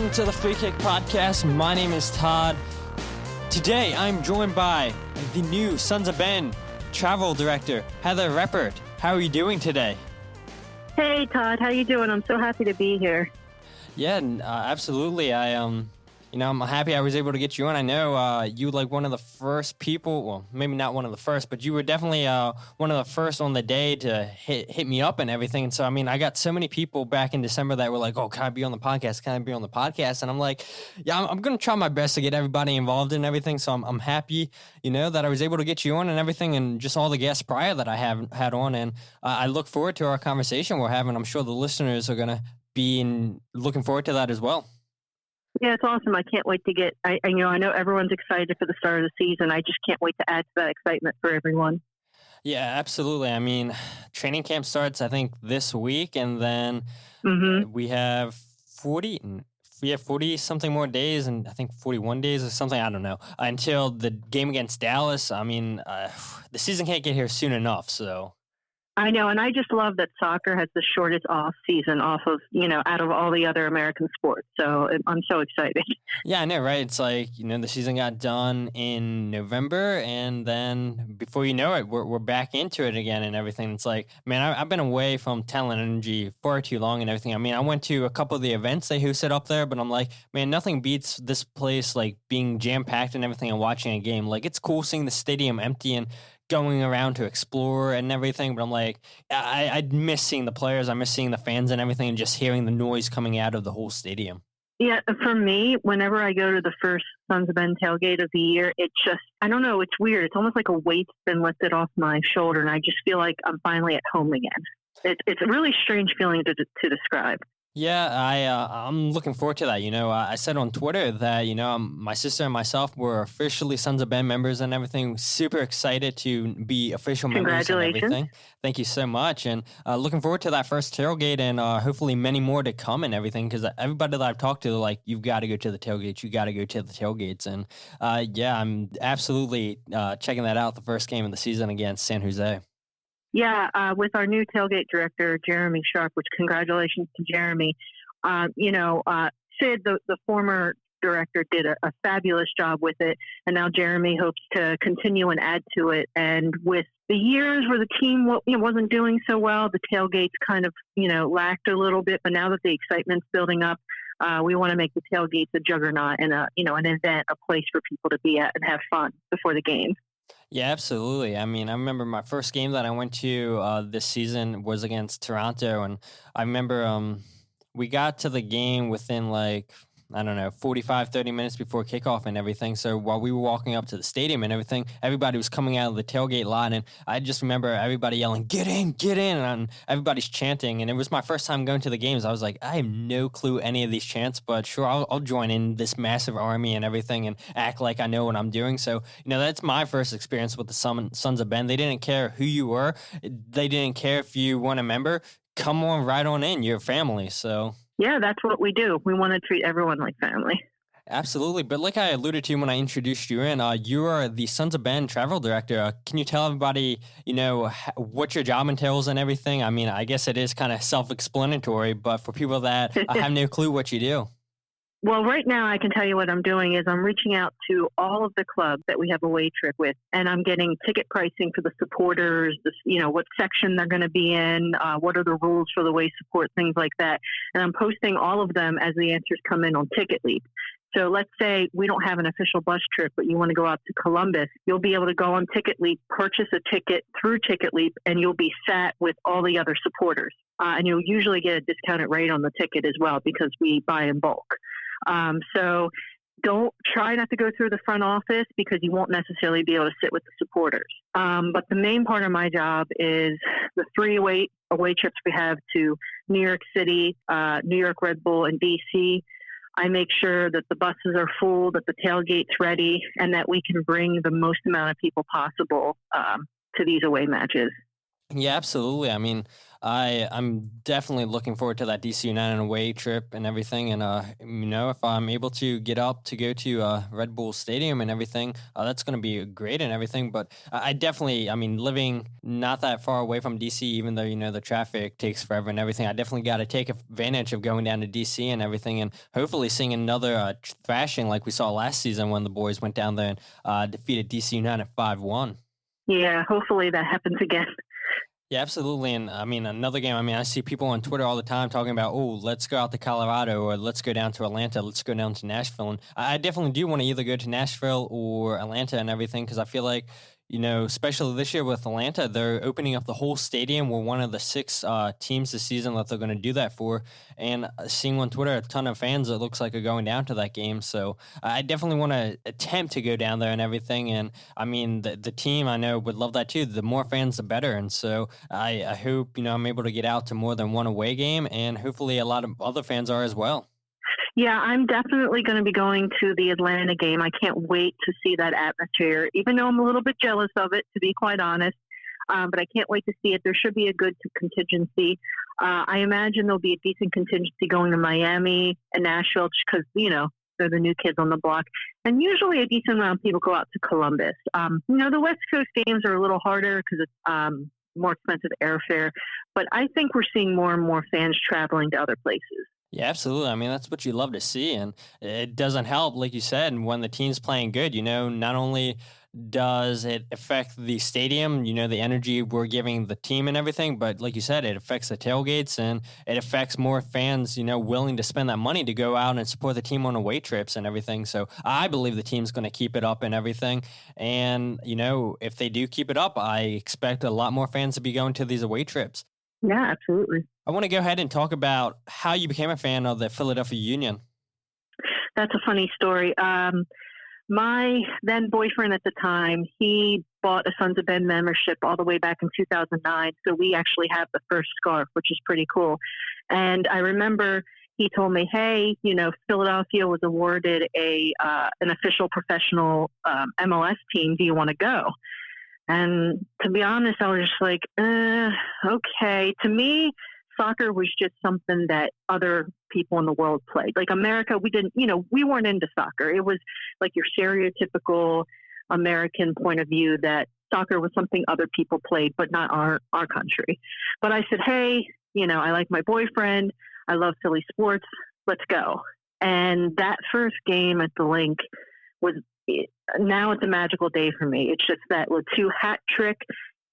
welcome to the Free Kick Podcast. My name is Todd. Today, I'm joined by the new Sons of Ben travel director, Heather Reppert. How are you doing today? Hey, Todd. How you doing? I'm so happy to be here. Yeah, absolutely. I'm happy I was able to get you on. I know you were like one of the first people, well, maybe not one of the first, but you were definitely one of the first on the day to hit me up and everything. And so, I mean, I got so many people back in December that were like, oh, can I be on the podcast? Can I be on the podcast? And I'm like, yeah, I'm going to try my best to get everybody involved in everything. So I'm happy, that I was able to get you on and everything, and just all the guests prior that I have had on. And I look forward to our conversation we're having. I'm sure the listeners are going to be looking forward to that as well. Yeah, it's awesome. I can't wait to get, I know everyone's excited for the start of the season. I just can't wait to add to that excitement for everyone. Yeah, absolutely. I mean, training camp starts, I think, this week, and then we have 40 something more days, and I think 41 days or something, I don't know, until the game against Dallas. I mean, the season can't get here soon enough, so. I know, and I just love that soccer has the shortest off season out of all the other American sports. So I'm so excited. Yeah, I know, right? It's like, the season got done in November, and then before you know it, we're back into it again and everything. It's like, man, I've been away from Talent Energy far too long and everything. I mean, I went to a couple of the events they hosted up there, but I'm like, man, nothing beats this place, like being jam-packed and everything and watching a game. Like, it's cool seeing the stadium empty and going around to explore and everything, but I'm like, I miss seeing the players, I miss seeing the fans and everything, and just hearing the noise coming out of the whole stadium. Yeah, for me, whenever I go to the first Sons of Ben tailgate of the year, it just, I don't know, it's weird. It's almost like a weight's been lifted off my shoulder, and I just feel like I'm finally at home again. It's a really strange feeling to describe. Yeah, I'm looking forward to that. I said on Twitter that, my sister and myself were officially Sons of Ben members and everything. Super excited to be official members and everything. Thank you so much. And looking forward to that first tailgate, and hopefully many more to come and everything, because everybody that I've talked to, like, you've got to go to the tailgates. You got to go to the tailgates. And I'm absolutely checking that out, the first game of the season against San Jose. Yeah, with our new tailgate director, Jeremy Sharp, which congratulations to Jeremy. Sid, the former director, did a fabulous job with it, and now Jeremy hopes to continue and add to it. And with the years where the team wasn't doing so well, the tailgates kind of, lacked a little bit, but now that the excitement's building up, we want to make the tailgates a juggernaut and an event, a place for people to be at and have fun before the game. Yeah, absolutely. I mean, I remember my first game that I went to this season was against Toronto, and I remember we got to the game within 45, 30 minutes before kickoff and everything. So while we were walking up to the stadium and everything, everybody was coming out of the tailgate line, and I just remember everybody yelling, get in, and everybody's chanting. And it was my first time going to the games. I was like, I have no clue any of these chants, but sure, I'll join in this massive army and everything and act like I know what I'm doing. So, that's my first experience with the Sons of Ben. They didn't care who you were. They didn't care if you weren't a member. Come on, right on in. You're family, so... Yeah, that's what we do. We want to treat everyone like family. Absolutely. But like I alluded to when I introduced you in, you are the Sons of Ben travel director. Can you tell everybody, what your job entails and everything? I mean, I guess it is kind of self-explanatory, but for people that have no clue what you do. Well, right now I can tell you what I'm doing is I'm reaching out to all of the clubs that we have a away trip with, and I'm getting ticket pricing for the supporters, what section they're going to be in, what are the rules for the away support, things like that. And I'm posting all of them as the answers come in on Ticket Leap. So let's say we don't have an official bus trip, but you want to go out to Columbus, you'll be able to go on Ticket Leap, purchase a ticket through Ticket Leap, and you'll be sat with all the other supporters. And you'll usually get a discounted rate on the ticket as well because we buy in bulk. So don't try not to go through the front office because you won't necessarily be able to sit with the supporters. But the main part of my job is the 3 away trips we have to New York City, New York Red Bull, and DC. I make sure that the buses are full, that the tailgate's ready, and that we can bring the most amount of people possible to these away matches. Yeah, absolutely. I mean, I'm definitely looking forward to that DC United away trip and everything. And if I'm able to get up to go to Red Bull Stadium and everything, that's going to be great and everything. But I definitely, I mean, living not that far away from DC, even though the traffic takes forever and everything, I definitely got to take advantage of going down to DC and everything, and hopefully seeing another thrashing like we saw last season when the boys went down there and defeated DC United 5-1. Yeah, hopefully that happens again. Yeah, absolutely. And I mean, another game, I mean, I see people on Twitter all the time talking about, oh, let's go out to Colorado or let's go down to Atlanta, let's go down to Nashville. And I definitely do want to either go to Nashville or Atlanta and everything because I feel like, especially this year with Atlanta, they're opening up the whole stadium. We're one of the 6 teams this season that they're going to do that for. And seeing on Twitter a ton of fans, it looks like are going down to that game. So I definitely want to attempt to go down there and everything. And I mean, the team I know would love that too. The more fans, the better. And so I hope, I'm able to get out to more than one away game, and hopefully a lot of other fans are as well. Yeah, I'm definitely going to be going to the Atlanta game. I can't wait to see that atmosphere, even though I'm a little bit jealous of it, to be quite honest. But I can't wait to see it. There should be a good contingency. I imagine there'll be a decent contingency going to Miami and Nashville because, they're the new kids on the block. And usually a decent amount of people go out to Columbus. The West Coast games are a little harder because it's more expensive airfare. But I think we're seeing more and more fans traveling to other places. Yeah, absolutely. I mean, that's what you love to see. And it doesn't help, like you said, when the team's playing good, not only does it affect the stadium, the energy we're giving the team and everything, but like you said, it affects the tailgates and it affects more fans, willing to spend that money to go out and support the team on away trips and everything. So I believe the team's going to keep it up and everything. And, if they do keep it up, I expect a lot more fans to be going to these away trips. Yeah, absolutely. I want to go ahead and talk about how you became a fan of the Philadelphia Union. That's a funny story. My then boyfriend at the time, he bought a Sons of Ben membership all the way back in 2009. So we actually have the first scarf, which is pretty cool. And I remember he told me, hey, Philadelphia was awarded an official professional MLS team. Do you want to go? And to be honest, I was just like, okay. To me, soccer was just something that other people in the world played. Like America, we didn't, we weren't into soccer. It was like your stereotypical American point of view that soccer was something other people played, but not our country. But I said, hey, I like my boyfriend. I love Philly sports. Let's go. And that first game at the link was, now it's a magical day for me. It's just that Latu hat trick,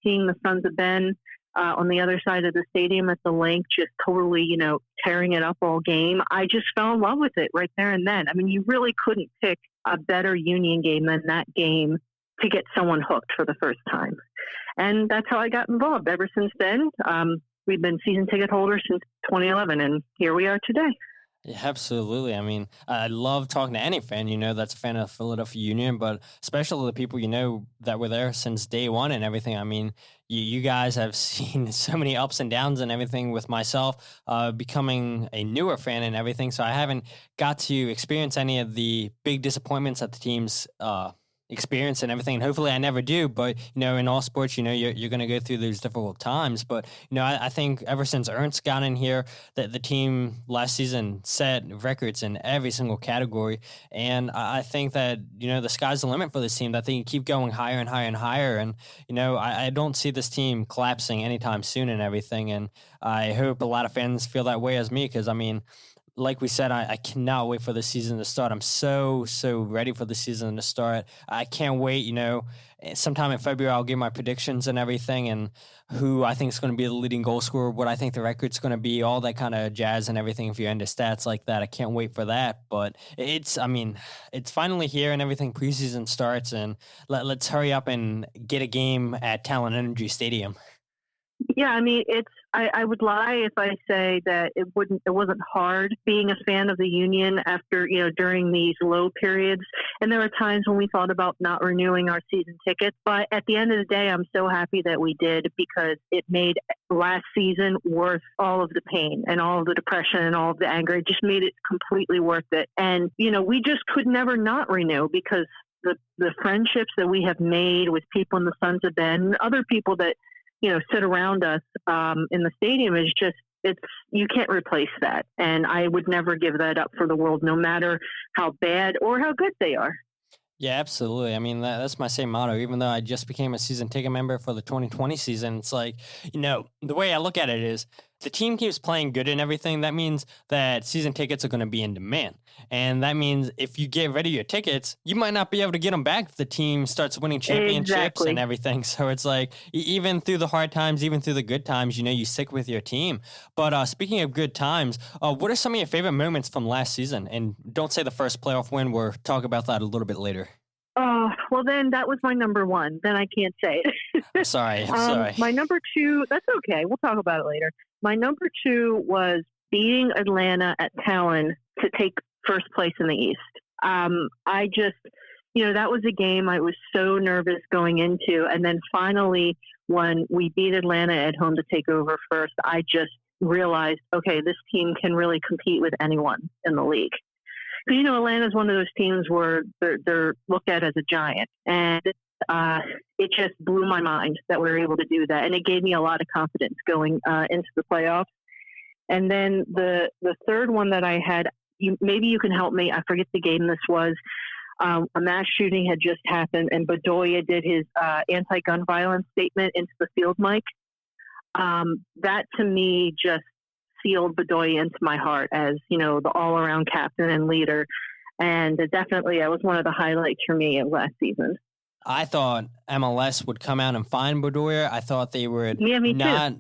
seeing the Sons of Ben on the other side of the stadium at the link, just totally, tearing it up all game. I just fell in love with it right there and then. I mean, you really couldn't pick a better Union game than that game to get someone hooked for the first time. And that's how I got involved. Ever since then, we've been season ticket holders since 2011, and here we are today. Yeah, absolutely. I mean, I love talking to any fan, that's a fan of Philadelphia Union, but especially the people, that were there since day one and everything. I mean, you guys have seen so many ups and downs and everything with myself becoming a newer fan and everything. So I haven't got to experience any of the big disappointments that the teams experience and everything, and hopefully I never do, but in all sports you're going to go through those difficult times, but I think ever since Ernst got in here, that the team last season set records in every single category, and I think that the sky's the limit for this team, that they can keep going higher and higher and higher, and I don't see this team collapsing anytime soon and everything, and I hope a lot of fans feel that way as me, because I mean, like we said, I cannot wait for the season to start. I'm so ready for the season to start. I can't wait. Sometime in February, I'll give my predictions and everything, and who I think is going to be the leading goal scorer, what I think the record's going to be, all that kind of jazz and everything. If you're into stats like that, I can't wait for that. But it's finally here and everything. Preseason starts, and let's hurry up and get a game at Talent Energy Stadium. Yeah, I mean, I would lie if I say that it wasn't hard being a fan of the Union after, during these low periods. And there were times when we thought about not renewing our season tickets. But at the end of the day, I'm so happy that we did, because it made last season worth all of the pain and all of the depression and all of the anger. It just made it completely worth it. And, we just could never not renew, because the friendships that we have made with people in the Sons of Ben, other people that sit around us in the stadium is just, you can't replace that. And I would never give that up for the world, no matter how bad or how good they are. Yeah, absolutely. I mean, that's my same motto. Even though I just became a season ticket member for the 2020 season, it's like, the way I look at it is the team keeps playing good and everything. That means that season tickets are going to be in demand. And that means if you get rid of your tickets, you might not be able to get them back if the team starts winning championships and everything. So it's like, even through the hard times, even through the good times, you stick with your team. But speaking of good times, what are some of your favorite moments from last season? And don't say the first playoff win. We'll talk about that a little bit later. Well, then that was my number one. Then I can't say it. I'm sorry. My number two, that's okay. We'll talk about it later. My number two was beating Atlanta at Talon to take first place in the East. I just, that was a game I was so nervous going into. And then finally, when we beat Atlanta at home to take over first, I just realized, okay, this team can really compete with anyone in the league. Because, Atlanta's one of those teams where they're looked at as a giant. And it just blew my mind that we were able to do that. And it gave me a lot of confidence going into the playoffs. And then the third one that I had, maybe you can help me. I forget the game this was. A mass shooting had just happened, and Bedoya did his anti-gun violence statement into the field mic. That, to me, just sealed Bedoya into my heart as, the all-around captain and leader. And definitely, that was one of the highlights for me of last season. I thought MLS would come out and find Bedoya. I thought they would not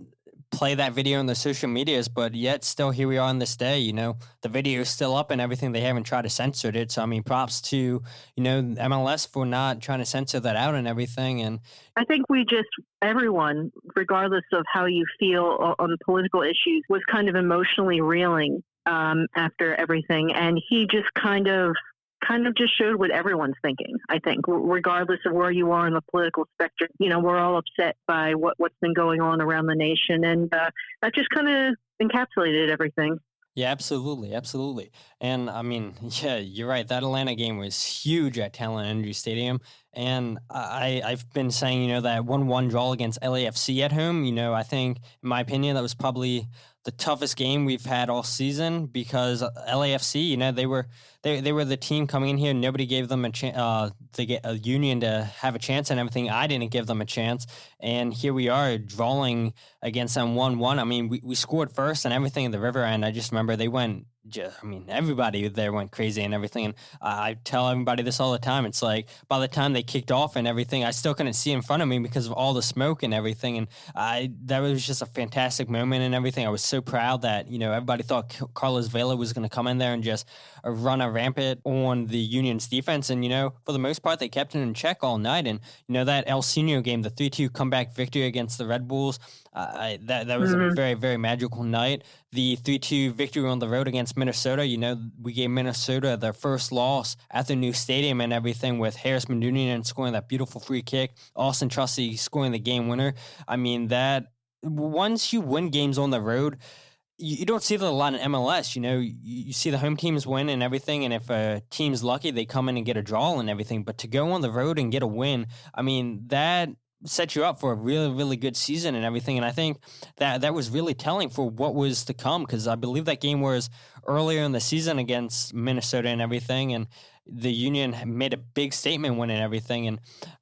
play that video in the social medias, but yet still here we are on this day. The video is still up and everything. They haven't tried to censor it. So, I mean, props to, MLS for not trying to censor that out and everything. And I think everyone, regardless of how you feel on political issues, was kind of emotionally reeling after everything. And he just kind of just showed what everyone's thinking, I think, regardless of where you are in the political spectrum. We're all upset by what's been going on around the nation. And that just kind of encapsulated everything. Yeah, absolutely. Absolutely. And I mean, yeah, you're right. That Atlanta game was huge at Talon Energy Stadium. And I've been saying, that 1-1 draw against LAFC at home, I think, in my opinion, that was probably the toughest game we've had all season because LAFC, they were the team coming in here. Nobody gave them a chance to get a Union to have a chance and everything. I didn't give them a chance. And here we are drawing against them 1-1. I mean, we scored first and everything in the river. And I just remember they went, everybody there went crazy and everything. And I tell everybody this all the time. It's like by the time they kicked off and everything, I still couldn't see in front of me because of all the smoke and everything. And that was just a fantastic moment and everything. I was so proud that, everybody thought Carlos Vela was going to come in there and just run a rampant on the Union's defense. And, for the most part, they kept it in check all night. And, that Ilsinho game, the 3-2 comeback victory against the Red Bulls, that was a very, very magical night. The 3-2 victory on the road against Minnesota, we gave Minnesota their first loss at their new stadium and everything with Harris Mandunian scoring that beautiful free kick, Auston Trusty scoring the game winner. I mean, that once you win games on the road, you don't see that a lot in MLS. You see the home teams win and everything, and if a team's lucky, they come in and get a draw and everything. But to go on the road and get a win, I mean, that set you up for a really, really good season and everything. And I think that was really telling for what was to come because I believe that game was earlier in the season against Minnesota and everything. And the Union made a big statement winning everything. And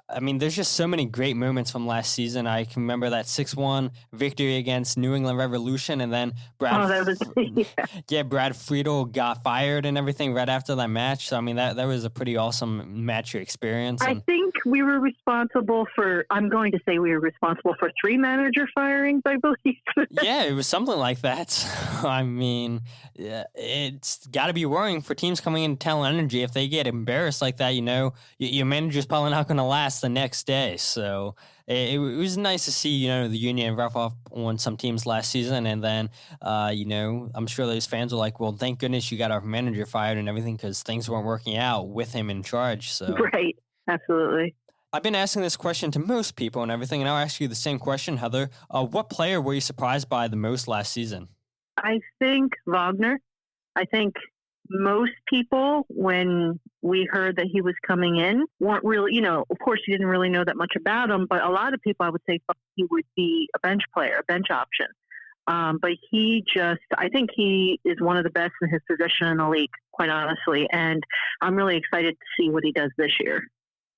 I mean, there's just so many great moments from last season. I can remember that 6-1 victory against New England Revolution, and then Brad Friedel got fired and everything right after that match. So I mean, that was a pretty awesome match experience. I think we were responsible for. I'm going to say we were responsible for 3 manager firings, I believe. Yeah, it was something like that. I mean, it's got to be worrying for teams coming into Talon Energy if they get embarrassed like that. Your manager's probably not going to last the next day. So it was nice to see, the Union rough off on some teams last season. And then, I'm sure those fans were like, well, thank goodness you got our manager fired and everything because things weren't working out with him in charge. So right. Absolutely. I've been asking this question to most people and everything, and I'll ask you the same question, Heather. What player were you surprised by the most last season? I think Wagner. I think most people, when we heard that he was coming in, weren't really, of course, you didn't really know that much about him, but a lot of people, I would say, thought he would be a bench player, a bench option. But I think he is one of the best in his position in the league, quite honestly. And I'm really excited to see what he does this year.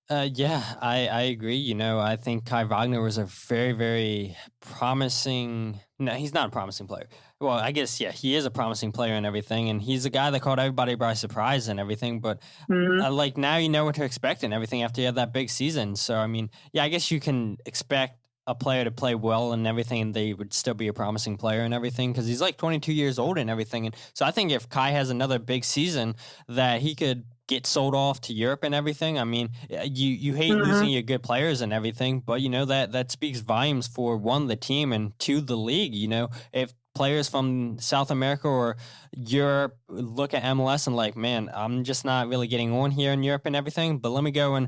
Yeah, I agree. I think Kai Wagner was a very, very promising. No, he's not a promising player. Well, I guess, yeah, he is a promising player and everything. And he's a guy that caught everybody by surprise and everything. But now you know what to expect and everything after you have that big season. So, I mean, yeah, I guess you can expect a player to play well and everything, and they would still be a promising player and everything because he's like 22 years old and everything. And so I think if Kai has another big season, that he could get sold off to Europe and everything. I mean, you hate losing your good players and everything, but that speaks volumes for one, the team, and two, the league. If players from South America or Europe look at MLS and like, man, I'm just not really getting on here in Europe and everything, but let me go and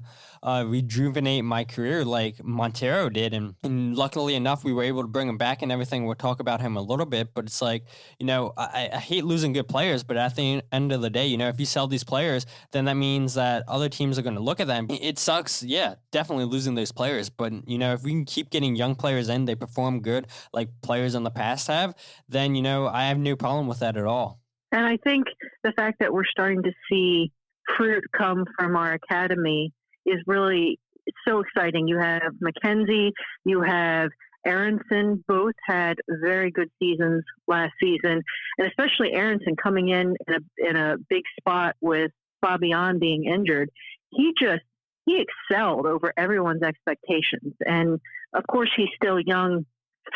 rejuvenate my career like Monteiro did. And luckily enough, we were able to bring him back and everything. We'll talk about him a little bit, but it's like, I hate losing good players, but at the end of the day, if you sell these players, then that means that other teams are going to look at them. It sucks. Yeah, definitely losing those players. But, if we can keep getting young players in, they perform good like players in the past have, then, I have no problem with that at all. And I think the fact that we're starting to see fruit come from our academy is really so exciting. You have McKenzie, you have Aronson, both had very good seasons last season, and especially Aronson coming in a big spot with Fabian being injured. He excelled over everyone's expectations. And of course, he's still young.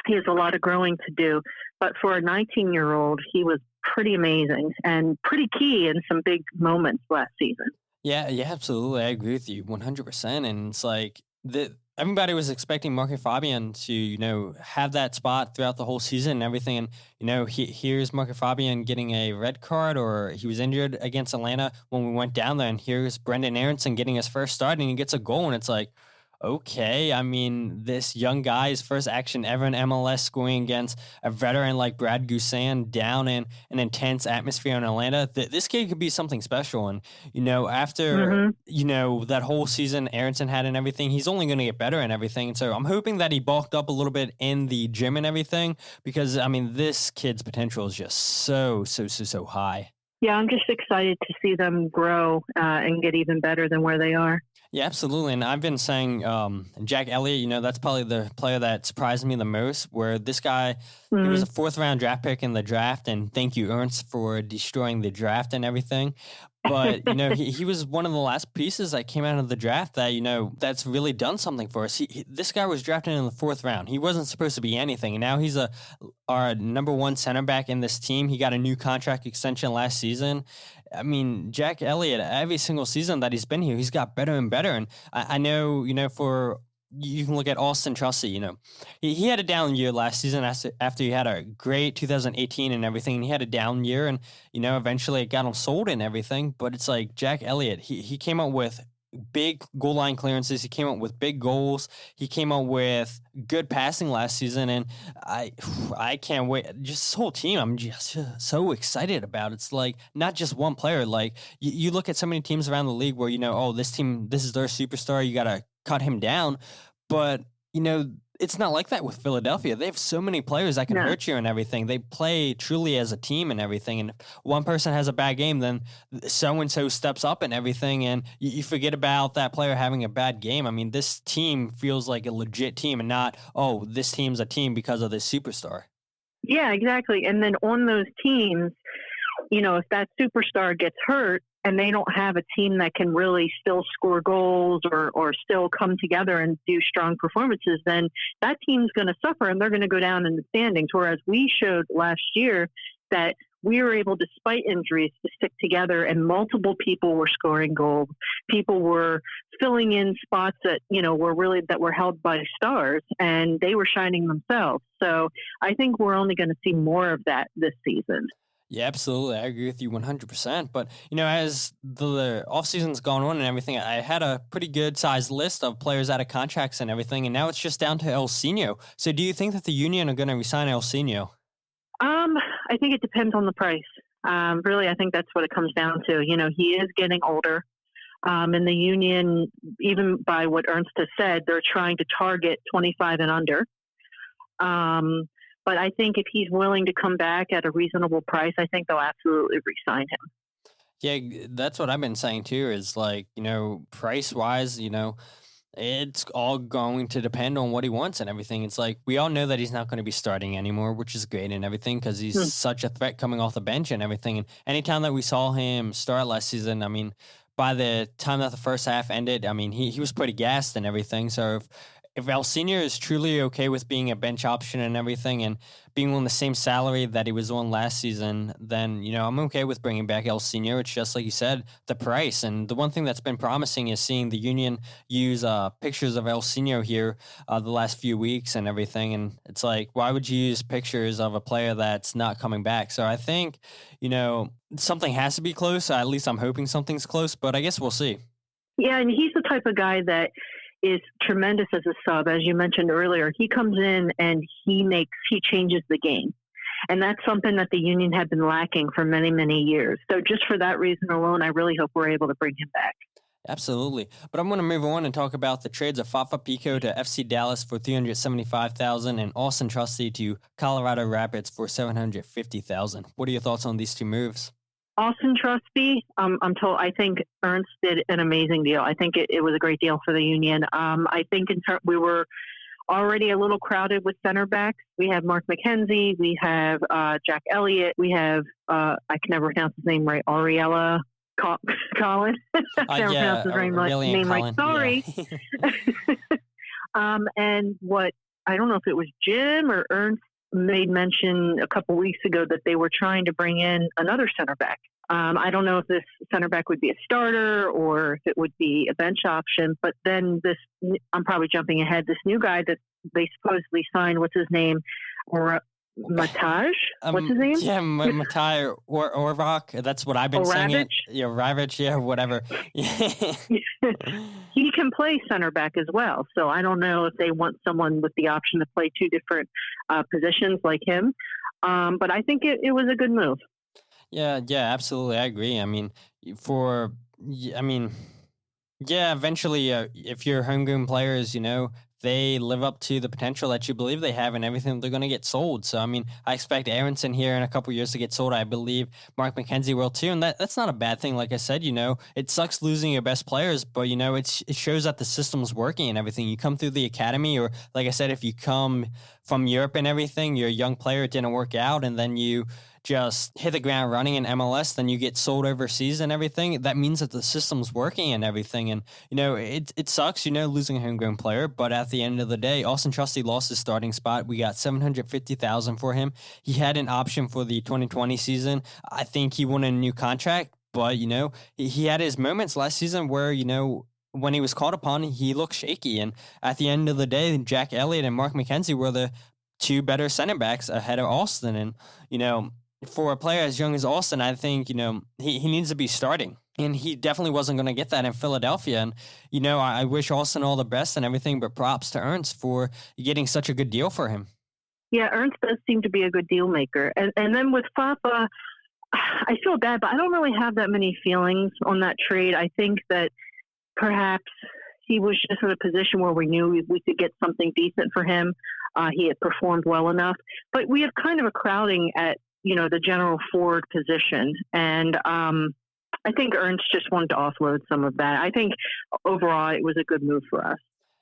He has a lot of growing to do. But for a 19-year-old, he was pretty amazing and pretty key in some big moments last season. Yeah, absolutely. I agree with you 100%. And it's like everybody was expecting Marco Fabian to, have that spot throughout the whole season and everything. And, here's Marco Fabian getting a red card, or he was injured against Atlanta when we went down there. And here's Brendan Aronson getting his first start and he gets a goal. And it's like, okay, I mean, this young guy's first action ever in MLS, scoring against a veteran like Brad Guzan down in an intense atmosphere in Atlanta. This kid could be something special. And, after, that whole season Aronson had and everything, he's only going to get better and everything. And so I'm hoping that he bulked up a little bit in the gym and everything because, I mean, this kid's potential is just so high. Yeah, I'm just excited to see them grow and get even better than where they are. Yeah, absolutely. And I've been saying Jack Elliott, that's probably the player that surprised me the most, where this guy, he was a 4th round draft pick in the draft. And thank you, Ernst, for destroying the draft and everything. But, he was one of the last pieces that came out of the draft that, that's really done something for us. This guy was drafted in the 4th round. He wasn't supposed to be anything. And now he's our number 1 center back in this team. He got a new contract extension last season. I mean, Jack Elliott, every single season that he's been here, he's got better and better. And I know, for you can look at Auston Trusty, he had a down year last season after he had a great 2018 and everything. And he had a down year and, eventually it got him sold and everything. But it's like Jack Elliott, he came up with big goal line clearances. He came up with big goals. He came up with good passing last season. And I can't wait. Just this whole team, I'm just so excited about. It's like not just one player. Like you look at so many teams around the league where, this team, this is their superstar. You got to cut him down. But, it's not like that with Philadelphia. They have so many players that can hurt you and everything. They play truly as a team and everything. And if one person has a bad game, then so-and-so steps up and everything. And you forget about that player having a bad game. I mean, this team feels like a legit team and not, this team's a team because of this superstar. Yeah, exactly. And then on those teams, if that superstar gets hurt, and they don't have a team that can really still score goals or still come together and do strong performances, then that team's going to suffer and they're going to go down in the standings. Whereas we showed last year that we were able, despite injuries, to stick together and multiple people were scoring goals. People were filling in spots that, were held by stars and they were shining themselves. So I think we're only going to see more of that this season. Yeah, absolutely. I agree with you 100%. But, as the offseason's gone on and everything, I had a pretty good sized list of players out of contracts and everything. And now it's just down to Ilsinho. So do you think that the Union are going to resign Ilsinho? I think it depends on the price. Really, I think that's what it comes down to. He is getting older. And the union, even by what Ernst has said, they're trying to target 25 and under. But I think if he's willing to come back at a reasonable price, I think they'll absolutely re-sign him. Yeah, that's what I've been saying too, is like, price wise, it's all going to depend on what he wants and everything. It's like, we all know that he's not going to be starting anymore, which is great and everything, because he's such a threat coming off the bench and everything. And anytime that we saw him start last season, I mean, by the time that the first half ended, I mean, he was pretty gassed and everything. So if Ilsinho is truly okay with being a bench option and everything and being on the same salary that he was on last season, then, I'm okay with bringing back Ilsinho. It's just like you said, the price. And the one thing that's been promising is seeing the union use pictures of Ilsinho here the last few weeks and everything. And it's like, why would you use pictures of a player that's not coming back? So I think, something has to be close. At least I'm hoping something's close, but I guess we'll see. Yeah, and he's the type of guy that is tremendous as a sub. As you mentioned earlier, he comes in and he changes the game. And that's something that the union had been lacking for many, many years. So just for that reason alone, I really hope we're able to bring him back. Absolutely. But I'm going to move on and talk about the trades of Fafa Picault to FC Dallas for $375,000 and Auston Trusty to Colorado Rapids for $750,000. What are your thoughts on these two moves? Auston Trusty, I think Ernst did an amazing deal. I think it was a great deal for the union. I think we were already a little crowded with center backs. We have Mark McKenzie, we have Jack Elliott, we have I can never pronounce his name right, Collin. Can't pronounce his name right. Sorry. Yeah. And what I don't know if it was Jim or Ernst made mention a couple weeks ago that they were trying to bring in another center back. I don't know if this center back would be a starter or if it would be a bench option, but then I'm probably jumping ahead, this new guy that they supposedly signed, what's his name? Matej? What's his name? Yeah, Matej or Oravec. That's what I've been saying. It. Yeah, Oravec, yeah, whatever. He can play center back as well. So I don't know if they want someone with the option to play two different positions like him. But I think it was a good move. Yeah, absolutely. I agree. I mean, eventually, if you're homegrown players, they live up to the potential that you believe they have and everything, they're going to get sold. So, I mean, I expect Aronson here in a couple years to get sold. I believe Mark McKenzie will too. And that's not a bad thing. Like I said, it sucks losing your best players, but, it shows that the system's working and everything. You come through the academy, or like I said, if you come from Europe and everything, you're a young player, it didn't work out, and then you just hit the ground running in MLS, then you get sold overseas and everything. That means that the system's working and everything. And, it sucks, losing a homegrown player. But at the end of the day, Auston Trusty lost his starting spot. We got $750,000 for him. He had an option for the 2020 season. I think he wanted a new contract, but, he had his moments last season where, when he was called upon, he looked shaky. And at the end of the day, Jack Elliott and Mark McKenzie were the two better center backs ahead of Auston. And, for a player as young as Auston, I think, he needs to be starting. And he definitely wasn't going to get that in Philadelphia. And, I wish Auston all the best and everything, but props to Ernst for getting such a good deal for him. Yeah, Ernst does seem to be a good deal maker. And then with Fafa, I feel bad, but I don't really have that many feelings on that trade. I think that perhaps he was just in a position where we knew we could get something decent for him. He had performed well enough. But we have kind of a crowding at, the general forward position. And I think Ernst just wanted to offload some of that. I think overall it was a good move for us.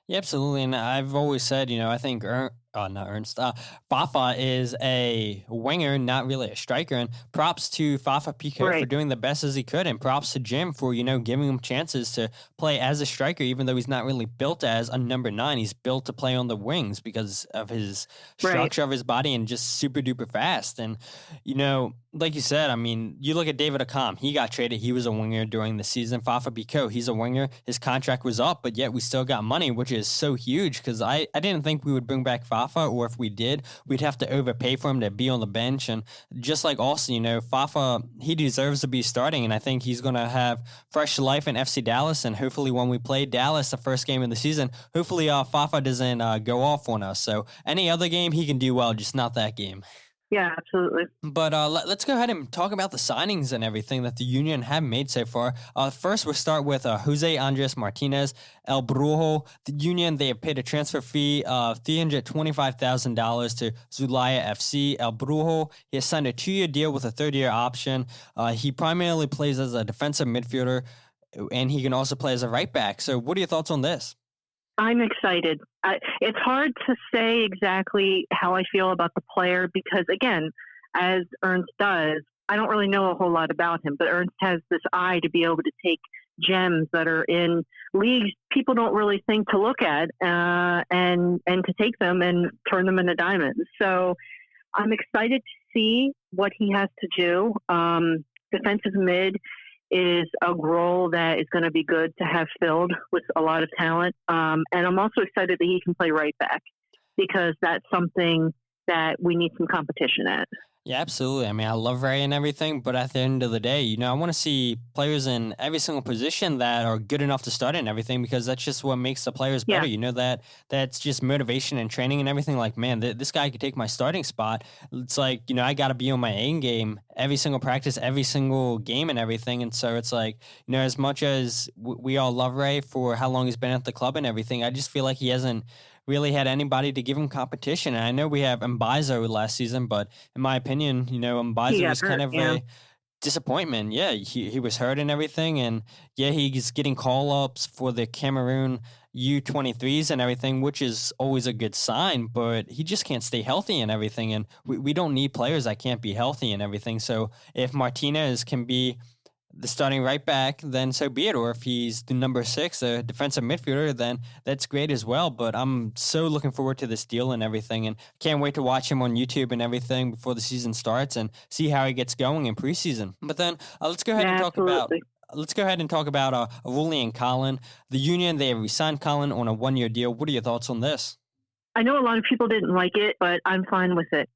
Yeah, absolutely. And I've always said, I think Fafa is a winger, not really a striker. And props to Fafa Picault for doing the best as he could. And props to Jim for, giving him chances to play as a striker, even though he's not really built as a number 9. He's built to play on the wings because of his structure of his body and just super duper fast. And, like you said, I mean, you look at David Accam. He got traded. He was a winger during the season. Fafa Picault, he's a winger. His contract was up, but yet we still got money, which is so huge because I didn't think we would bring back Fafa, or if we did, we'd have to overpay for him to be on the bench. And just like Auston, Fafa, he deserves to be starting, and I think he's going to have fresh life in FC Dallas. And hopefully when we play Dallas the first game of the season, hopefully Fafa doesn't go off on us. So any other game he can do well, just not that game. Yeah, absolutely. But let's go ahead and talk about the signings and everything that the Union have made so far. First, we'll start with Jose Andres Martinez, El Brujo. The Union, they have paid a transfer fee of $325,000 to Zulaya FC. El Brujo, he has signed a 2-year deal with a 3rd-year option. He primarily plays as a defensive midfielder, and he can also play as a right back. So what are your thoughts on this? I'm excited. It's hard to say exactly how I feel about the player because, again, as Ernst does, I don't really know a whole lot about him, but Ernst has this eye to be able to take gems that are in leagues people don't really think to look at and to take them and turn them into diamonds. So I'm excited to see what he has to do. Defensive mid is a role that is going to be good to have filled with a lot of talent. And I'm also excited that he can play right back because that's something that we need some competition at. Yeah, absolutely. I mean, I love Ray and everything, but at the end of the day, I want to see players in every single position that are good enough to start in everything because that's just what makes the players better. Yeah. That's just motivation and training and everything. Like, man, this guy could take my starting spot. It's like, I got to be on my A game every single practice, every single game and everything. And so it's like, as much as we all love Ray for how long he's been at the club and everything, I just feel like he hasn't really had anybody to give him competition. And I know we have Mbizo last season, but in my opinion, Mbizo was kind of a disappointment. Yeah, he was hurt and everything. And yeah, he's getting call-ups for the Cameroon U23s and everything, which is always a good sign, but he just can't stay healthy and everything. And we don't need players that can't be healthy and everything. So if Martinez can be the starting right back, then so be it. Or if he's the number 6, a defensive midfielder, then that's great as well. But I'm so looking forward to this deal and everything, and can't wait to watch him on YouTube and everything before the season starts and see how he gets going in preseason. But then let's go ahead and talk about. Let's go ahead and talk about Aurelien and Collin. The Union, they have re-signed Collin on a 1-year deal. What are your thoughts on this? I know a lot of people didn't like it, but I'm fine with it.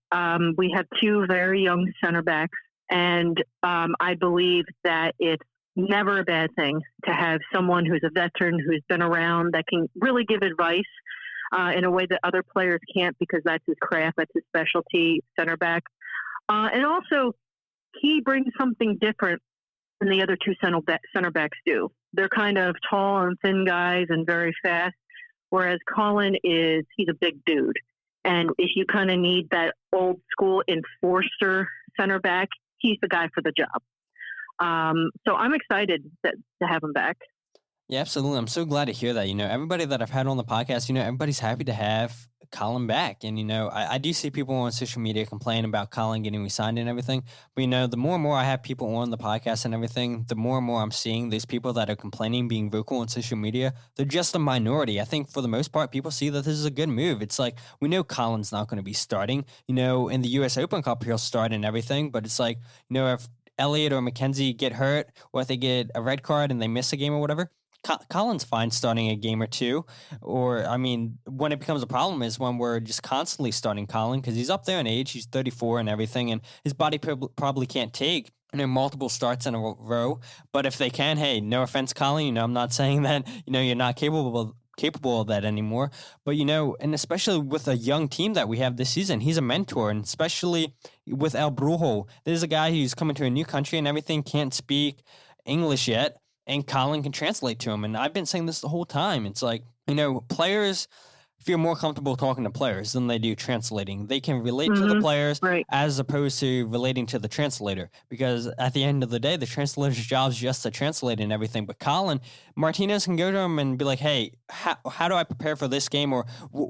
We have 2 very young center backs. And I believe that it's never a bad thing to have someone who's a veteran, who's been around, that can really give advice in a way that other players can't because that's his craft, that's his specialty, center back. And also, he brings something different than the other 2 center backs do. They're kind of tall and thin guys and very fast, whereas Collin he's a big dude. And if you kind of need that old school enforcer center back, he's the guy for the job. So I'm excited to have him back. Yeah, absolutely. I'm so glad to hear that. Everybody that I've had on the podcast, everybody's happy to have Collin back. And, I do see people on social media complain about Collin getting re-signed and everything. But, the more and more I have people on the podcast and everything, the more and more I'm seeing these people that are complaining, being vocal on social media. They're just a minority. I think for the most part, people see that this is a good move. It's like, we know Collin's not going to be starting. In the U.S. Open Cup, he'll start and everything. But it's like, if Elliott or McKenzie get hurt or if they get a red card and they miss a game or whatever, Collin's fine starting a game or 2. Or, when it becomes a problem is when we're just constantly starting Collin because he's up there in age. He's 34 and everything, and his body probably can't take multiple starts in a row. But if they can, hey, no offense, Collin, I'm not saying that, you're not capable of that anymore. But, and especially with a young team that we have this season, he's a mentor. And especially with El Brujo, there's a guy who's coming to a new country and everything, can't speak English yet. And Collin can translate to him. And I've been saying this the whole time. It's like, players feel more comfortable talking to players than they do translating. They can relate to the players as opposed to relating to the translator. Because at the end of the day, the translator's job is just to translate and everything. But Collin, Martinez can go to him and be like, hey, how do I prepare for this game? Or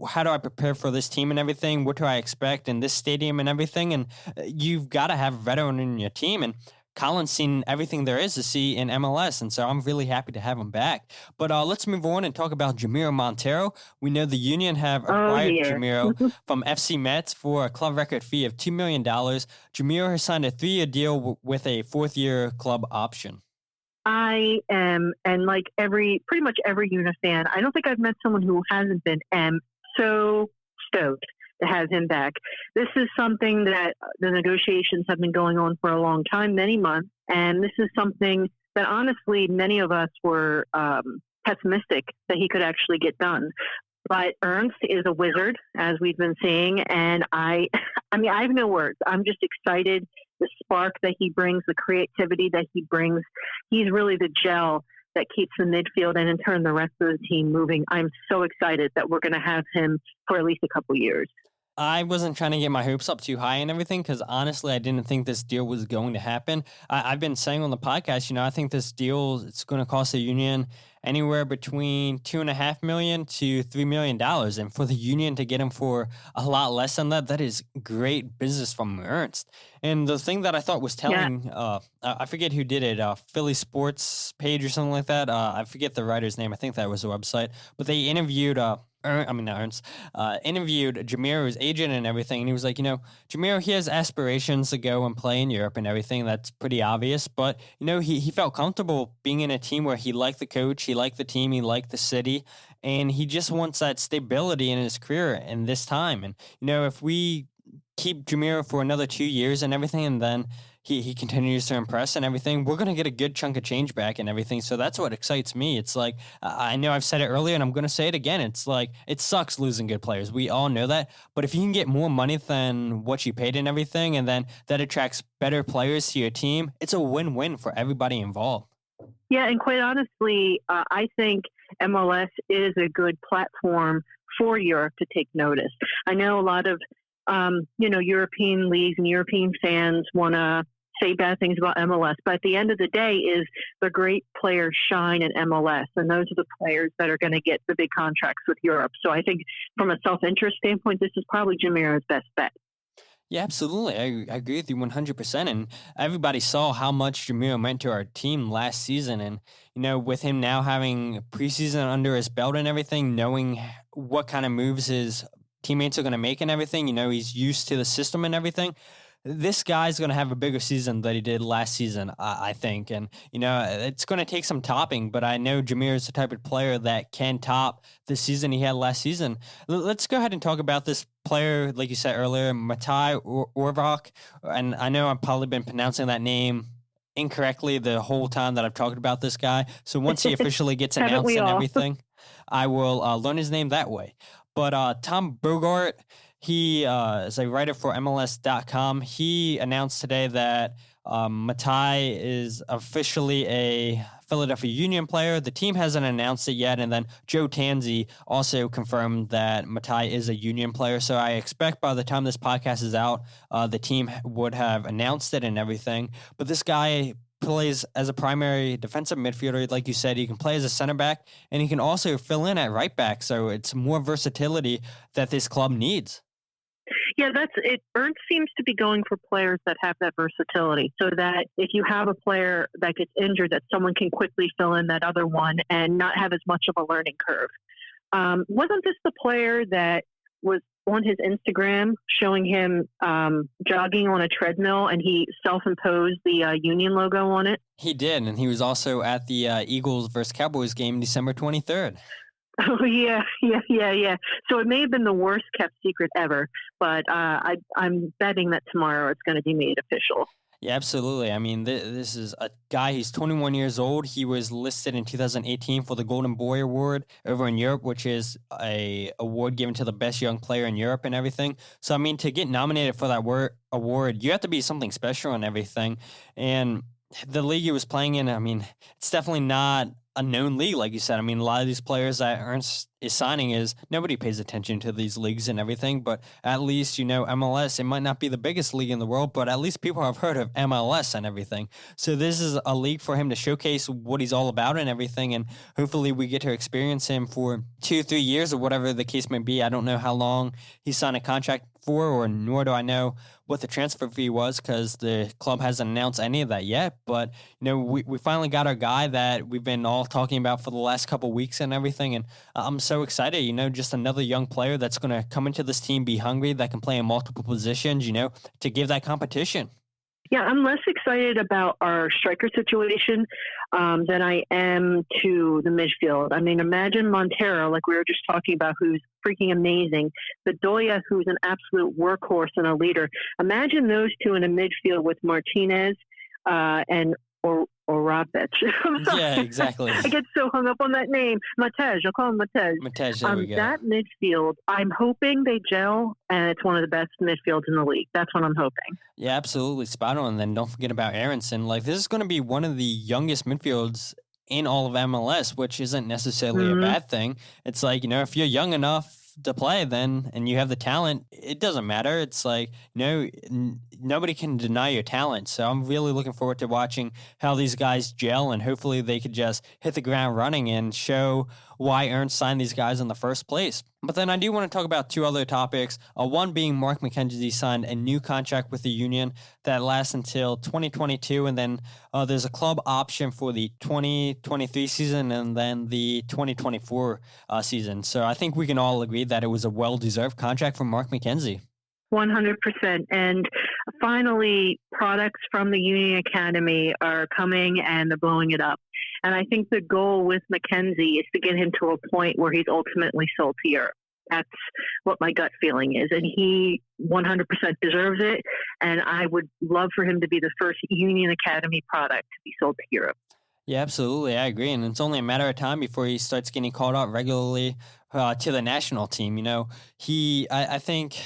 how do I prepare for this team and everything? What do I expect in this stadium and everything? And you've got to have a veteran in your team. And Collin's seen everything there is to see in MLS, and so I'm really happy to have him back. But let's move on and talk about Jamiro Monteiro. We know the Union have acquired Jamiro from FC Metz for a club record fee of $2 million. Jamiro has signed a 3-year deal with a 4th-year club option. I am, and like pretty much every Union fan, I don't think I've met someone who hasn't been so stoked to have him back. This is something that the negotiations have been going on for a long time, many months, and this is something that honestly many of us were pessimistic that he could actually get done. But Ernst is a wizard, as we've been seeing, and I mean, I have no words. I'm just excited. The spark that he brings, the creativity that he brings, he's really the gel that keeps the midfield and in turn the rest of the team moving. I'm so excited that we're going to have him for at least a couple years. I wasn't trying to get my hopes up too high and everything because honestly, I didn't think this deal was going to happen. I've been saying on the podcast, I think this deal it's going to cost the Union anywhere between $2.5 million to $3 million, and for the Union to get him for a lot less than that, that is great business from Ernst. And the thing that I thought was telling, I forget who did it, Philly Sports page or something like that. I forget the writer's name. I think that was the website, but they interviewed. Interviewed Jamiro's agent and everything, and he was like, Jamiro, he has aspirations to go and play in Europe and everything. That's pretty obvious, but he felt comfortable being in a team where he liked the coach, he liked the team, he liked the city, and he just wants that stability in his career in this time. And if we keep Jamiro for another 2 years and everything, and then he continues to impress and everything, we're going to get a good chunk of change back and everything. So that's what excites me. It's like, I know I've said it earlier and I'm going to say it again. It's like, it sucks losing good players. We all know that. But if you can get more money than what you paid and everything, and then that attracts better players to your team, it's a win-win for everybody involved. Yeah, and quite honestly, I think MLS is a good platform for Europe to take notice. I know a lot of, European leagues and European fans want to say bad things about MLS, but at the end of the day is the great players shine in MLS, and those are the players that are going to get the big contracts with Europe. So I think from a self-interest standpoint, this is probably Jamiro's best bet. Yeah, absolutely. I agree with you 100%. And everybody saw how much Jamiro meant to our team last season. And, with him now having preseason under his belt and everything, knowing what kind of moves his teammates are going to make and everything, he's used to the system and everything. This guy's going to have a bigger season than he did last season, I think. And, it's going to take some topping, but I know Jamiro is the type of player that can top the season he had last season. Let's go ahead and talk about this player, like you said earlier, Matej Oravec. And I know I've probably been pronouncing that name incorrectly the whole time that I've talked about this guy. So once he officially gets announced and everything, I will learn his name that way. But Tom Bogart, he is a writer for MLS.com. He announced today that Matej is officially a Philadelphia Union player. The team hasn't announced it yet. And then Joe Tanzi also confirmed that Matej is a Union player. So I expect by the time this podcast is out, the team would have announced it and everything. But this guy plays as a primary defensive midfielder. Like you said, he can play as a center back, and he can also fill in at right back. So it's more versatility that this club needs. Yeah, that's it. Ernst seems to be going for players that have that versatility, so that if you have a player that gets injured, that someone can quickly fill in that other one and not have as much of a learning curve. Wasn't this the player that was on his Instagram showing him jogging on a treadmill, and he self-imposed the Union logo on it? He did, and he was also at the Eagles versus Cowboys game December 23rd. Oh, yeah. So it may have been the worst kept secret ever, but I'm betting that tomorrow it's going to be made official. Yeah, absolutely. I mean, this is a guy, he's 21 years old. He was listed in 2018 for the Golden Boy Award over in Europe, which is a award given to the best young player in Europe and everything. So, I mean, to get nominated for that award, you have to be something special and everything. And the league he was playing in, I mean, it's definitely not a known league, like you said. I mean, a lot of these players that Ernst is signing is nobody pays attention to these leagues and everything, but at least, MLS, it might not be the biggest league in the world, but at least people have heard of MLS and everything. So this is a league for him to showcase what he's all about and everything, and hopefully we get to experience him for 2-3 years or whatever the case may be. I don't know how long he signed a contract for, or nor do I know what the transfer fee was, because the club hasn't announced any of that yet. But, we finally got our guy that we've been all talking about for the last couple of weeks and everything. And I'm so excited, just another young player that's going to come into this team, be hungry, that can play in multiple positions, to give that competition. Yeah, I'm less excited about our striker situation than I am to the midfield. I mean, imagine Monteiro, like we were just talking about, who's freaking amazing. Bedoya, who's an absolute workhorse and a leader. Imagine those two in a midfield with Martinez and Oravec. Yeah, exactly. I get so hung up on that name. Matej, I'll call him Matej. Matej, there we go. That midfield, I'm hoping they gel, and it's one of the best midfields in the league. That's what I'm hoping. Yeah, absolutely. Spot on. And then don't forget about Aronson. Like, this is going to be one of the youngest midfields in all of MLS, which isn't necessarily a bad thing. It's like, if you're young enough to play then and you have the talent, it doesn't matter. It's like, nobody can deny your talent. So I'm really looking forward to watching how these guys gel, and hopefully they could just hit the ground running and show why Ernst signed these guys in the first place. But then I do want to talk about two other topics. One being Mark McKenzie signed a new contract with the Union that lasts until 2022. And then there's a club option for the 2023 season and then the 2024 season. So I think we can all agree that it was a well-deserved contract from Mark McKenzie. 100%. And finally, products from the Union Academy are coming and they're blowing it up. And I think the goal with McKenzie is to get him to a point where he's ultimately sold to Europe. That's what my gut feeling is. And he 100% deserves it. And I would love for him to be the first Union Academy product to be sold to Europe. Yeah, absolutely. I agree. And it's only a matter of time before he starts getting called up regularly to the national team. I think,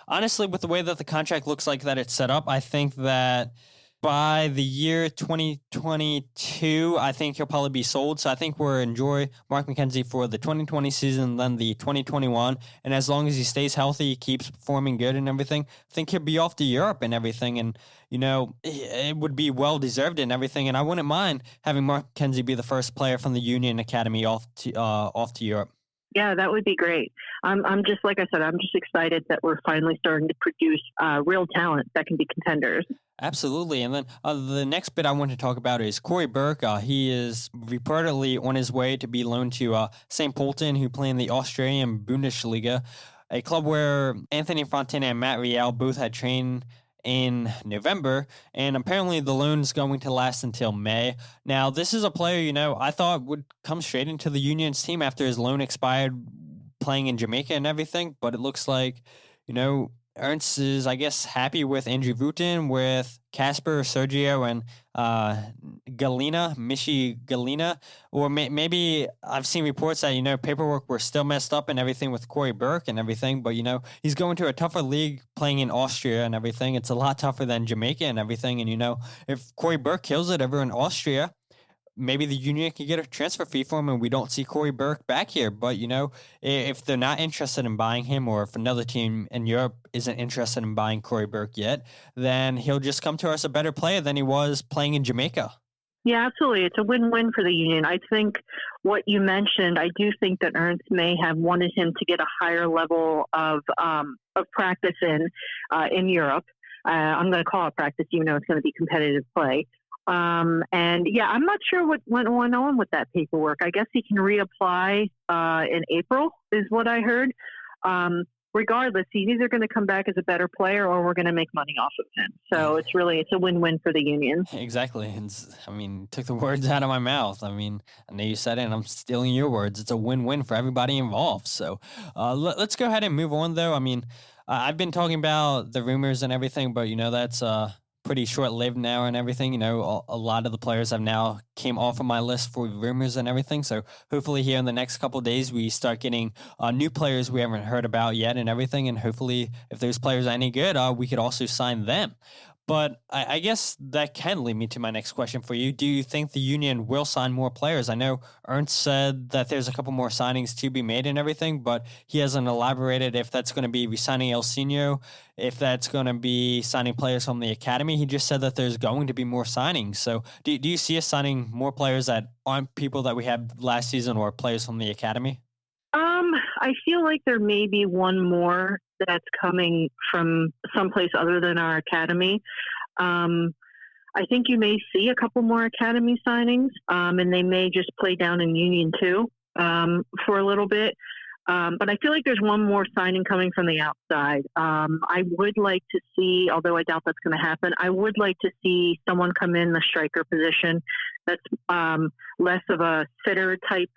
honestly, with the way that the contract looks like that it's set up, I think that by the year 2022, I think he'll probably be sold. So I think we'll enjoy Mark McKenzie for the 2020 season, then the 2021. And as long as he stays healthy, keeps performing good and everything, I think he'll be off to Europe and everything. And, it would be well-deserved and everything. And I wouldn't mind having Mark McKenzie be the first player from the Union Academy off to Europe. Yeah, that would be great. I'm just, like I said, I'm just excited that we're finally starting to produce real talent that can be contenders. Absolutely. And then the next bit I want to talk about is Cory Burke. He is reportedly on his way to be loaned to St. Pölten, who play in the Austrian Bundesliga, a club where Anthony Fontana and Matt Rial both had trained in November, and apparently the loan's going to last until May. Now, this is a player, I thought would come straight into the Union's team after his loan expired playing in Jamaica and everything, but it looks like, Ernst is, I guess, happy with Andrew Wooten, with Casper, Sergio, and Mishi Galina. Or maybe I've seen reports that, paperwork were still messed up and everything with Cory Burke and everything. But, he's going to a tougher league playing in Austria and everything. It's a lot tougher than Jamaica and everything. And, if Cory Burke kills it over in Austria, maybe the Union can get a transfer fee for him and we don't see Cory Burke back here. But, if they're not interested in buying him, or if another team in Europe isn't interested in buying Cory Burke yet, then he'll just come to us a better player than he was playing in Jamaica. Yeah, absolutely. It's a win-win for the Union. I think what you mentioned, I do think that Ernst may have wanted him to get a higher level of practice in Europe. I'm going to call it practice, even though it's going to be competitive play. And yeah, I'm not sure what went on with that paperwork. I guess he can reapply in April is what I heard. Regardless, he's either going to come back as a better player or we're going to make money off of him. So it's a win-win for the Union. Exactly. Took the words out of my mouth. I know you said it and I'm stealing your words. It's a win-win for everybody involved. So let's go ahead and move on though. I've been talking about the rumors and everything, but that's pretty short-lived now and everything. A lot of the players have now came off of my list for rumors and everything. So hopefully here in the next couple of days, we start getting new players we haven't heard about yet and everything. And hopefully if those players are any good, we could also sign them. But I guess that can lead me to my next question for you. Do you think the Union will sign more players? I know Ernst said that there's a couple more signings to be made and everything, but he hasn't elaborated if that's going to be re-signing Ilsinho, if that's going to be signing players from the academy. He just said that there's going to be more signings. So do you see us signing more players that aren't people that we had last season or players from the academy? I feel like there may be one more that's coming from someplace other than our academy. I think you may see a couple more academy signings, and they may just play down in Union too for a little bit. But I feel like there's one more signing coming from the outside. I would like to see, although I doubt that's going to happen, I would like to see someone come in the striker position that's less of a sitter type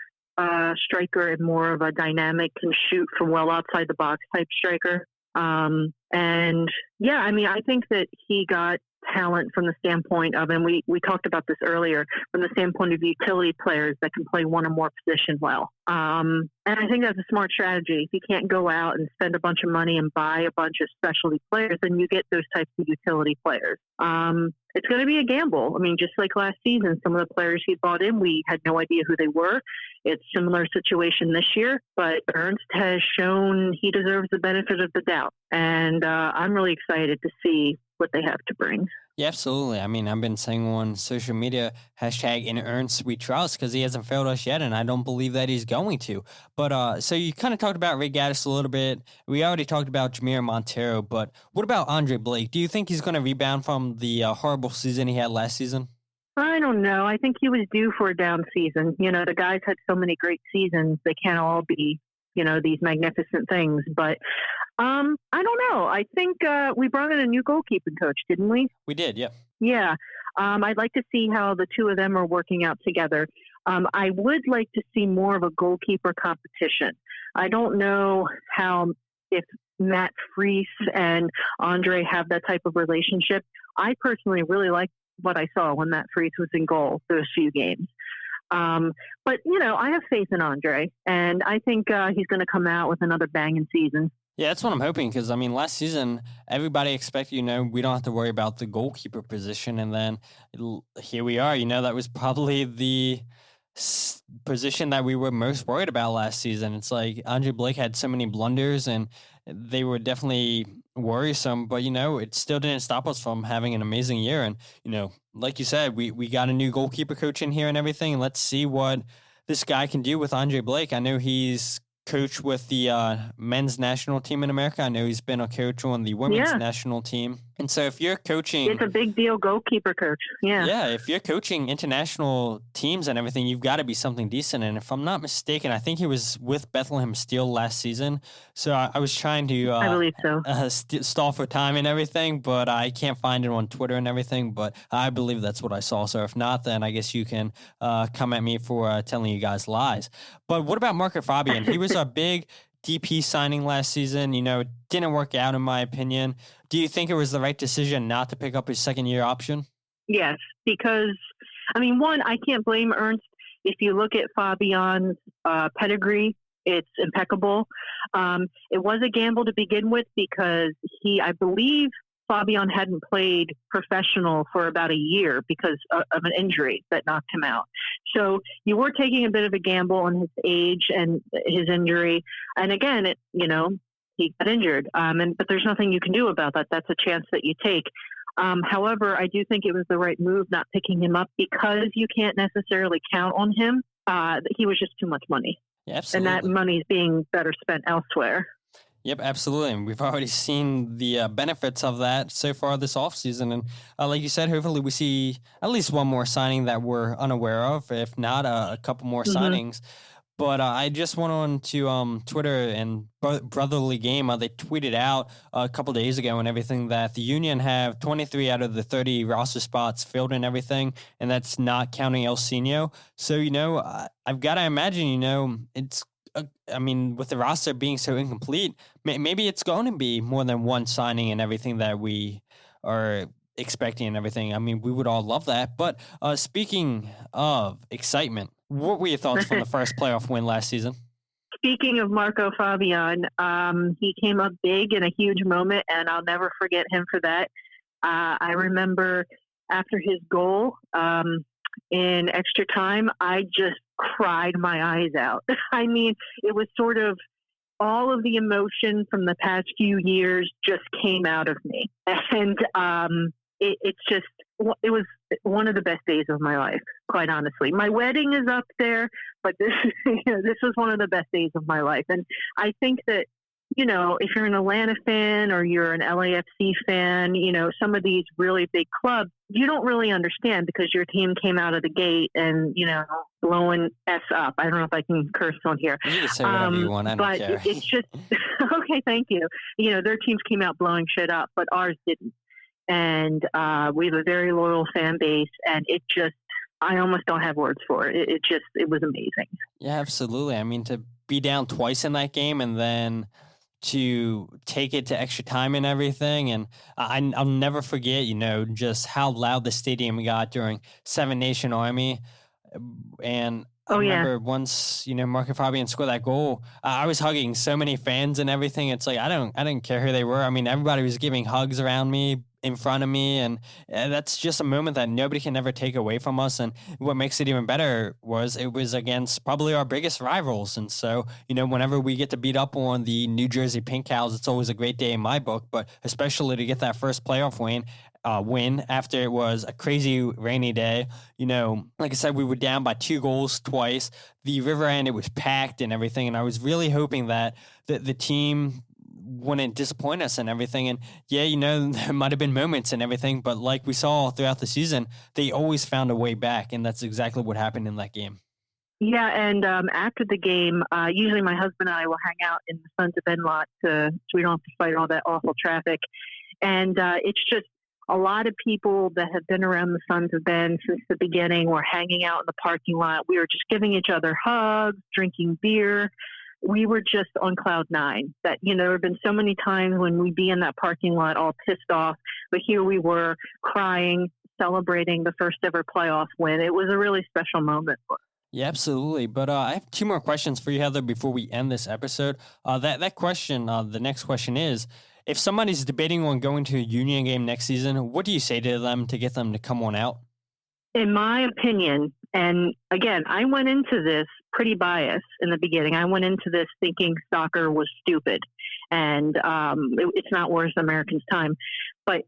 striker and more of a dynamic, can shoot from well outside the box type striker. And yeah, I think that he got talent from the standpoint of, and we talked about this earlier, from the standpoint of utility players that can play one or more position well. And I think that's a smart strategy. If you can't go out and spend a bunch of money and buy a bunch of specialty players, then you get those types of utility players. It's going to be a gamble. I mean, just like last season, some of the players he bought in, we had no idea who they were. It's a similar situation this year, but Ernst has shown he deserves the benefit of the doubt. And I'm really excited to see what they have to bring. Yeah, absolutely. I mean, I've been saying on social media, hashtag in Ernst we trust, because he hasn't failed us yet, and I don't believe that he's going to. But so you kind of talked about Ray Gaddis a little bit. We already talked about Jamiro Monteiro, but what about Andre Blake? Do you think he's going to rebound from the horrible season he had last season? I don't know. I think he was due for a down season. You know, the guys had so many great seasons. They can't all be, you know, these magnificent things. But I don't know. I think we brought in a new goalkeeping coach, didn't we? We did, yeah. Yeah. I'd like to see how the two of them are working out together. I would like to see more of a goalkeeper competition. I don't know if Matt Freese and Andre have that type of relationship. I personally really like what I saw when Matt Freese was in goal those few games. But, you know, I have faith in Andre, and I think he's going to come out with another banging season. Yeah, that's what I'm hoping, because, I mean, last season, everybody expected, you know, we don't have to worry about the goalkeeper position, and then here we are. You know, that was probably the position that we were most worried about last season. It's like Andre Blake had so many blunders, and they were definitely worrisome, but, you know, it still didn't stop us from having an amazing year. And, you know, like you said, we got a new goalkeeper coach in here and everything, and let's see what this guy can do with Andre Blake. I know he's coach with the men's national team in America. I know he's been a coach on the women's national team. And so if you're coaching... It's a big deal, goalkeeper coach. Yeah. Yeah, if you're coaching international teams and everything, you've got to be something decent. And if I'm not mistaken, I think he was with Bethlehem Steel last season. So I was trying to... I believe so. Stall for time and everything, but I can't find it on Twitter and everything. But I believe that's what I saw. So if not, then I guess you can come at me for telling you guys lies. But what about Marco Fabian? He was a big DP signing last season. You know, it didn't work out in my opinion. Do you think it was the right decision not to pick up his second-year option? Yes, because, I mean, one, I can't blame Ernst. If you look at Fabian's pedigree, it's impeccable. It was a gamble to begin with because I believe Fabian hadn't played professional for about a year because of an injury that knocked him out. So you were taking a bit of a gamble on his age and his injury. And again, he got injured. But there's nothing you can do about that. That's a chance that you take. However, I do think it was the right move not picking him up because you can't necessarily count on him. He was just too much money. Yeah, absolutely. And that money's being better spent elsewhere. Yep, absolutely. And we've already seen the benefits of that so far this offseason. And like you said, hopefully we see at least one more signing that we're unaware of, if not a couple more signings. But I just went on to Twitter and Brotherly Game. They tweeted out a couple days ago and everything that the Union have 23 out of the 30 roster spots filled and everything, and that's not counting Ilsinho. So, I've got to imagine, it's with the roster being so incomplete, maybe it's going to be more than one signing and everything that we are expecting and everything. I mean, we would all love that. But speaking of excitement, what were your thoughts from the first playoff win last season? Speaking of Marco Fabian, he came up big in a huge moment, and I'll never forget him for that. I remember after his goal in extra time, I just cried my eyes out. I mean, it was sort of all of the emotion from the past few years just came out of me. And it was one of the best days of my life, quite honestly. My wedding is up there, but this was one of the best days of my life. And I think that, if you're an Atlanta fan or you're an LAFC fan, some of these really big clubs, you don't really understand because your team came out of the gate and, blowing S up. I don't know if I can curse on here. You can say whatever you want. I don't care. It's just, okay, thank you. Their teams came out blowing shit up, but ours didn't. And we have a very loyal fan base, and I almost don't have words for it. It was amazing. Yeah, absolutely. I mean, to be down twice in that game and then to take it to extra time and everything. And I'll never forget, just how loud the stadium got during Seven Nation Army. And I remember once, Mark and Fabian scored that goal, I was hugging so many fans and everything. It's like, I didn't care who they were. I mean, everybody was giving hugs around me, in front of me. And that's just a moment that nobody can ever take away from us. And what makes it even better was it was against probably our biggest rivals. And so, whenever we get to beat up on the New Jersey Pink Cows, it's always a great day in my book, but especially to get that first playoff win after it was a crazy rainy day. Like I said, we were down by 2 goals twice. The river end, it was packed and everything. And I was really hoping that the team wouldn't disappoint us and everything. And there might have been moments and everything, but like we saw throughout the season, they always found a way back. And that's exactly what happened in that game. Yeah, and after the game, usually my husband and I will hang out in the Sons of Ben lot so we don't have to fight all that awful traffic. And it's just a lot of people that have been around the Sons of Ben since the beginning were hanging out in the parking lot. We were just giving each other hugs, drinking beer. We were just on cloud nine. That, there have been so many times when we'd be in that parking lot all pissed off, but here we were crying, celebrating the first ever playoff win. It was a really special moment for us. Yeah, absolutely. But I have 2 more questions for you, Heather, before we end this episode. That question, the next question is, if somebody's debating on going to a Union game next season, what do you say to them to get them to come on out? In my opinion, and again, I went into this pretty biased in the beginning. I went into this thinking soccer was stupid and it's not worth Americans' time. But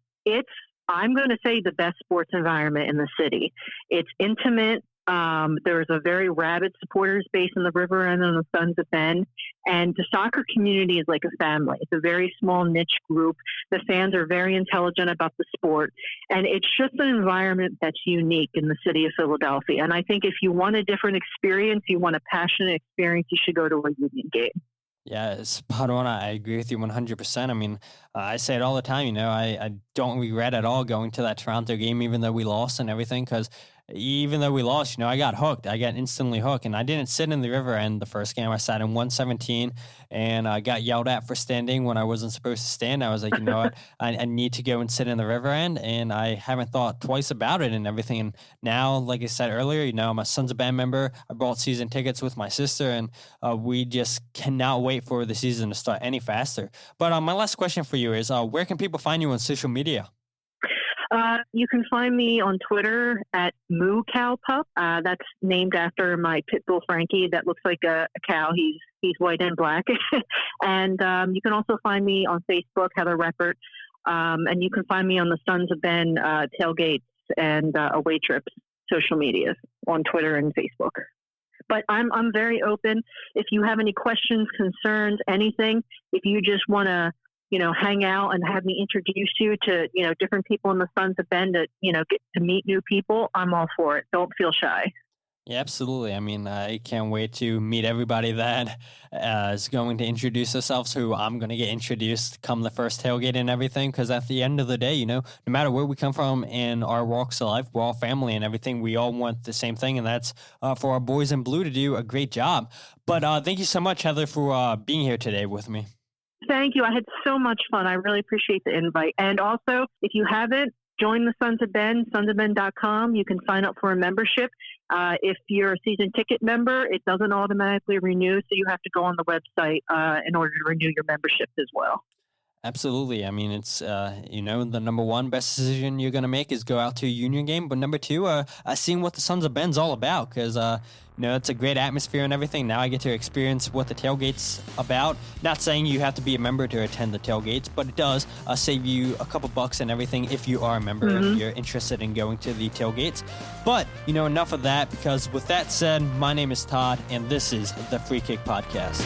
I'm going to say, the best sports environment in the city. It's intimate. There's a very rabid supporters base in the river end and the Sons of Ben. And the soccer community is like a family. It's a very small niche group. The fans are very intelligent about the sport. And it's just an environment that's unique in the city of Philadelphia. And I think if you want a different experience, you want a passionate experience, you should go to a Union game. Yeah, spot on. I agree with you 100%. I mean, I say it all the time, I don't regret at all going to that Toronto game, even though we lost and everything, because even though we lost, I got hooked. I got instantly hooked. And I didn't sit in the river end the first game. I sat in 117 and I got yelled at for standing when I wasn't supposed to stand. I was like, you know what? I need to go and sit in the river end. And I haven't thought twice about it and everything. And now, like I said earlier, I'm a Sons of Ben member. I bought season tickets with my sister, and we just cannot wait for the season to start any faster. But my last question for you is, where can people find you on social media? You can find me on Twitter at Moo Cow Pup. That's named after my pit bull Frankie that looks like a cow. He's white and black. And you can also find me on Facebook, Heather Reppert. And you can find me on the Sons of Ben tailgates and away trips social medias on Twitter and Facebook. But I'm very open. If you have any questions, concerns, anything, if you just want to hang out and have me introduce you to, different people in the Sons of Ben to, get to meet new people, I'm all for it. Don't feel shy. Yeah, absolutely. I mean, I can't wait to meet everybody that is going to introduce themselves, who I'm going to get introduced come the first tailgate and everything. Because at the end of the day, no matter where we come from in our walks of life, we're all family and everything. We all want the same thing, and that's for our boys in blue to do a great job. But thank you so much, Heather, for being here today with me. Thank you. I had so much fun. I really appreciate the invite. And also, if you haven't, join the Sons of Ben, sonsofben.com. You can sign up for a membership. If you're a season ticket member, it doesn't automatically renew, so you have to go on the website in order to renew your membership as well. Absolutely. I mean, it's, the number one best decision you're going to make is go out to a Union game. But number two, seeing what the Sons of Ben's all about, because, it's a great atmosphere and everything. Now I get to experience what the tailgate's about. Not saying you have to be a member to attend the tailgates, but it does save you a couple bucks and everything if you are a member, if you're interested in going to the tailgates. But, enough of that, because with that said, my name is Todd, and this is the Free Kick Podcast.